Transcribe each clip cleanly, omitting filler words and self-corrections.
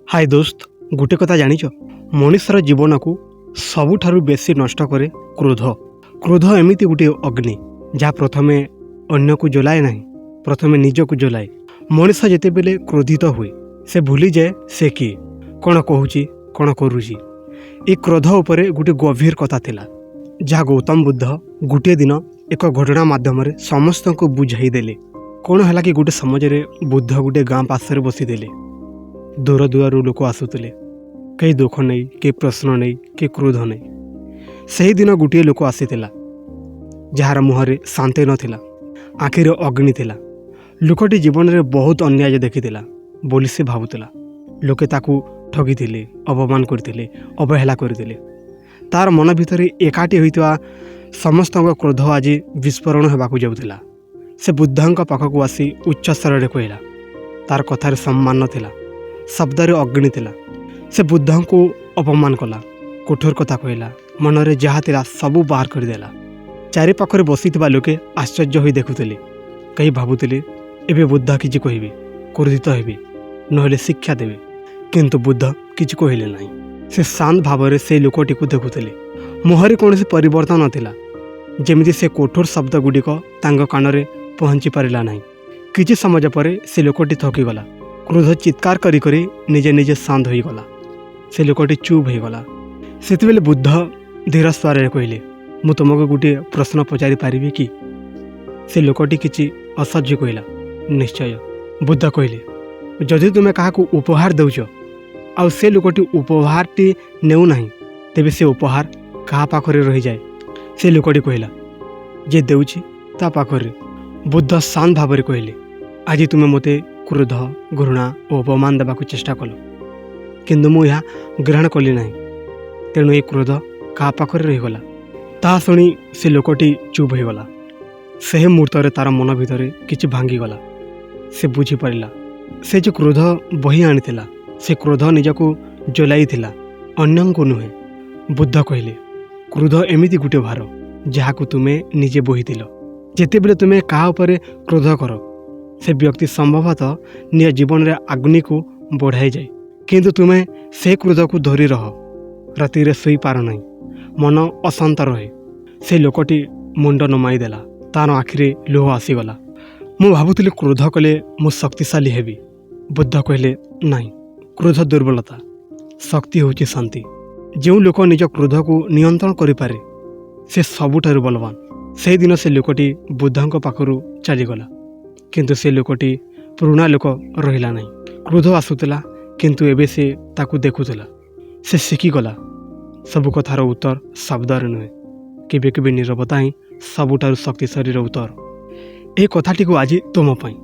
हाय दोस्त, गोटे कथा जानिच, मनुष्यर जीवन को सबुठारु बेसी नष्ट करे क्रोध। क्रोध एमिति गोटे अग्नि जहाँ प्रथमे अन्य को जलाए नहीं, प्रथमे निज को जलाए। मनुष्य जेतेबेले क्रोधित हुए से भूली जाए से किए, कौन कहूची कौन करुची। ए क्रोध उपरे गोटे गभीर कथा थिला जहाँ गौतम बुद्ध गोटे दिन एक घटना माध्यम समस्त को बुझाई देले। कौन है कि गोटे समाज बुद्ध गोटे गाँ पार्श्व बसीदेले। दूर दूर लोक आसुले, कई दुख नहीं, के प्रश्न नहीं, के क्रोध नहीं। सही दिन गोटे लोक आसीला जार मुहरे शांति नथिला, आखिर अग्नि थिला। लोकटी जीवन में बहुत अन्याय देखिथिला बोली से भावुला। लोके ताकू ठगिथिले, अपमान करथिले, अवहेला करथिले। तार मन भितर एकाठी होइतवा समस्त क्रोध आज विस्फोरण होबाकू जाउथिला। से बुद्धंक पाखकू आसी उच्च स्वर कहला। तार कथार सम्मान नथिला, शब्दरे अग्नि थिला। से बुद्ध को अपमान कला, कठोर कथा कहला, मनरे जहाँ थिला सबू बाहर करदेला। चारि पाखरे बसीथिबा लोके आश्चर्य होई देखुथिले। कई भाबुथिले एबे बुद्ध किछि कहिबे, क्रोधित हेबे, नहेले शिक्षा देबे। किंतु बुद्ध किछि कहिले नाही। से शांत भावरे से लोकटी को देखुथिले। मुहरे कौन परिवर्तन नथिला, जेमिति से कठोर शब्द गुड़िक तांग कानरे पहुँची पारिला नाही। किछि समय परे से लोकटी थकीगला। क्रोध चित्कार करी करी निजे निजे शांत हो गला। से लोकटी चुप हो गला। सेतिबेले बुद्ध धीर स्वर कहले, मु तुमको गोटे प्रश्न पचारि पारिबी कि? से लोकटी किछि असह्य कहला, निश्चय। बुद्ध कहले, जदि तुमे काहाकू उपहार दौच आउ से लोकटी उपहारटी नेउ नाही, तेबे से उपहार काहा पाखरे रही जाए? से लोकटी कहला, जे देउछि ता पाखरे। बुद्ध शांत भावरे कहले, आज तुमे मते क्रोध, घृणा और अपमान देवाक चेष्टा कल, किंतु मु यह ग्रहण कली नहीं। तेणु ये क्रोध क्या पाखरे रहीगला। ता शुणी से लोकटी चुप हो गला। से मुहूर्त तार मन भितर किछि भांगीगला। से बुझीपारा से जो क्रोध बही आनीला, से क्रोध निजको जलाई थिला, अन्य को नुहे। बुद्ध कहले, क्रोध एमिति गोटे भार जहाकू तुमे निजे बोहीथिल। जेतेबेले तुमे काहा उपरे क्रोध कर, से व्यक्ति संभवतः निज जीवन में अग्नि को बढ़ाई जाए, किंतु तुम्हें से क्रोध को धरी रह। राति रे सोई पार नहीं, मन अशांत रहे। से लोकटी मुंड नमाई देला। तार आखिरे लुह आसीगला। मु भाबुथिली क्रोध कले मु शक्तिशाली हेबी। बुद्ध कहले, नहीं, क्रोध दुर्बलता, शक्ति होची शांति। जो लोक निज क्रोध को नियंत्रण करिपारे से सबुठारु बलवान। से दिन से लोकटी बुद्धंक पाखरु चलीगला। किंतु से लोकटी पुराणा लोक रहिला नहीं। क्रोध आसुला, किंतु एबे से ताकू देखुला। से शिखीगला सबु कथार उत्तर शब्दर नुहे, केबे केबे नीरवता ही सबुठारु शक्तिशाली उत्तर। ए कथाटी को आज तुम पाई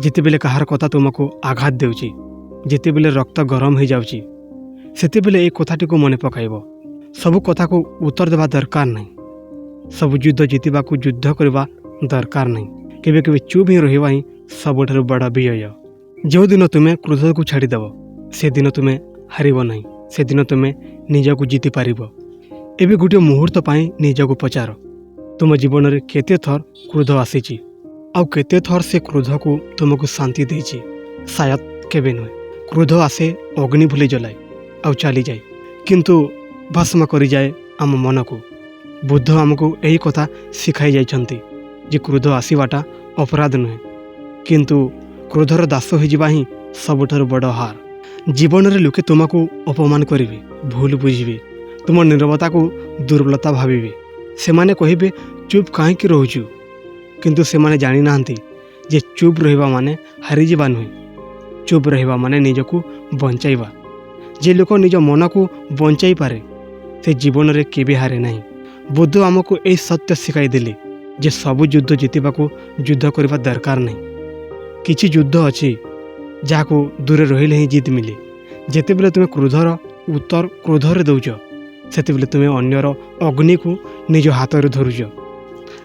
जितेबेले कहार कथा तुमको आघात देउची, जितेबेले रक्त गरम हो जाउची, सेतेबेले ए कथाटी को मने पकाइब। सबु कथा को उत्तर देवा दरकार नहीं। सबु युद्ध जीतिबा को युद्ध करबा दरकार नहीं। केबे केबे चुप ही रहिबा ही सबुठारु बड़ा विजय। जो दिन तुम्हें क्रोध को छाड़ीदेव से दिन तुम्हें हारिब नहीं। से दिन तुम्हें निजको जीति पारिब। एबे गोटे मुहूर्त पाई निजको पचार, तुम जीवन में केते थर क्रोध आसीची, आउ केते थर से क्रोध को तुमको शांति देची। शायद केबे नुहे। क्रोध आसे अग्नि भूली जलाए आउ चली जाए, किंतु भस्म करी जाए आम मन को। बुद्ध आमको यही कथा शिखाई जाइछंती जे क्रोध आसवाटा अपराध नुहे, किंतु क्रोधर दास हो ही सबुठारु बड़ हार। जीवन में लोके तुमको अपमान करेंगे, भूल बुझे, तुम नीरवता को दुर्बलता भावे। से माने कहे चुप कहीं रोचु, किंतु से माने जानी ना जे चुप रहिबा माने हारी जावा नुहे। चुप रहिबा माने निजको बंचाइबा। जे लोक निज मन को बंचाई पारे से जीवन में केबे हारे नहीं। बुद्ध आमको यही सत्य शिखाई देले जे सबु युद्ध जीतिबा को युद्ध करबा दरकार नहीं। किछि युद्ध अच्छी जहाँ दूर रहिले ही जीत मिले। जेतेबेले तुमे क्रोधर उत्तर क्रोधरे दौच, सेतेबेले तुमे अन्यर अग्नि को निज हाथ में धरुच।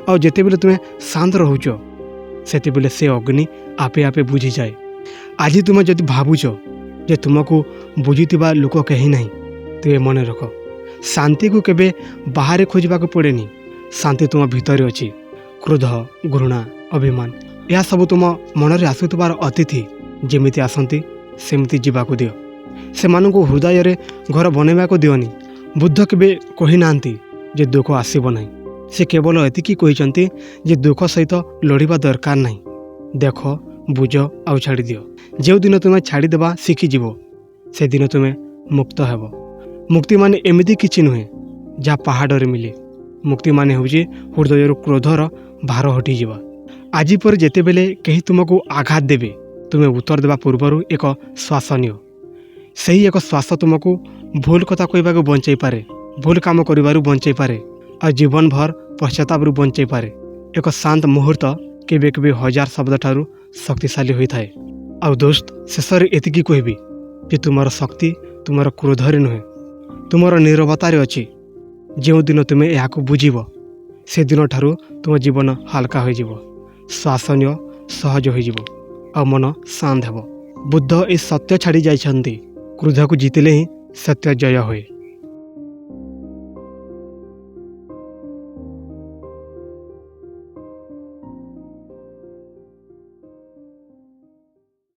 और जेतेबेले तुमे शांत रहुच, सेतेबेले से अग्नि आपे आपे बुझी जाए। आज तुम जदि भावुच जे तुमको बुझीथिबा लोक कहीं नहीं, तेबे मन रख, शांति को केबे बाहर खोजबाक पड़ेनी। शांति तुम भितर अच्छी। क्रोध, घृणा, अभिमान यह सब तुम मन में आसुथबार अतिथि जेमिति आसंती सेमिति जीवाकू दियो। ସେମାନଙ୍କୁ ହୃଦୟରେ ଘର ବନେଇବାକୁ ଦିଅନି। ବୁଦ୍ଧ କେବେ କହିନାହାନ୍ତି ଯେ ଦୁଃଖ ଆସିବ ନାହିଁ। ସେ କେବଳ ଏତିକି କହିଛନ୍ତି ଯେ ଦୁଃଖ ସହିତ ଲଢ଼ିବା ଦରକାର ନାହିଁ। ଦେଖ, ବୁଝ ଆଉ ଛାଡ଼ିଦିଅ। ଯେଉଁଦିନ ତୁମେ ଛାଡ଼ିଦେବା ଶିଖିଯିବ ସେଦିନ ତୁମେ ମୁକ୍ତ ହେବ। ମୁକ୍ତି ମାନେ ଏମିତି କିଛି ନୁହେଁ ଯାହା ପାହାଡ଼ରେ ମିଳେ। ମୁକ୍ତି ମାନେ ହେଉଛି ହୃଦୟରୁ କ୍ରୋଧର ଭାର ହଟିଯିବା। ଆଜି ପରେ ଯେତେବେଳେ କେହି ତୁମକୁ ଆଘାତ ଦେବେ ତୁମେ ଉତ୍ତର ଦେବା ପୂର୍ବରୁ ଏକ ଶ୍ୱାସ ନିଅ। ସେହି ଏକ ଶ୍ୱାସ ତୁମକୁ ଭୁଲ କଥା କହିବାକୁ ବଞ୍ଚାଇ ପାରେ, ଭୁଲ କାମ କରିବାରୁ ବଞ୍ଚାଇ ପାରେ ଆଉ ଜୀବନଭର ପଶ୍ଚାତାପରୁ ବଞ୍ଚାଇ ପାରେ। ଏକ ଶାନ୍ତ ମୁହୂର୍ତ୍ତ କେବେ କେବେ ହଜାର ଶବ୍ଦ ଠାରୁ ଶକ୍ତିଶାଳୀ ହୋଇଥାଏ। ଆଉ ଦୋସ୍ତ, ଶେଷରେ ଏତିକି କହିବି ଯେ ତୁମର ଶକ୍ତି ତୁମର କ୍ରୋଧରେ ନୁହେଁ, ତୁମର ନୀରବତାରେ ଅଛି। ଯେଉଁଦିନ ତୁମେ ଏହାକୁ ବୁଝିବ ସେଦିନ ଠାରୁ ତୁମ ଜୀବନ ହାଲକା ହୋଇଯିବ, ଶ୍ୱାସ ନିଅ ସହଜ ହୋଇଯିବ ଆଉ ମନ ଶାନ୍ତ ହେବ। ବୁଦ୍ଧ ଏ ସତ୍ୟ ଛାଡ଼ି ଯାଇଛନ୍ତି, କ୍ରୋଧକୁ ଜିତିଲେ ହିଁ ସତ୍ୟ ଜୟ ହୁଏ।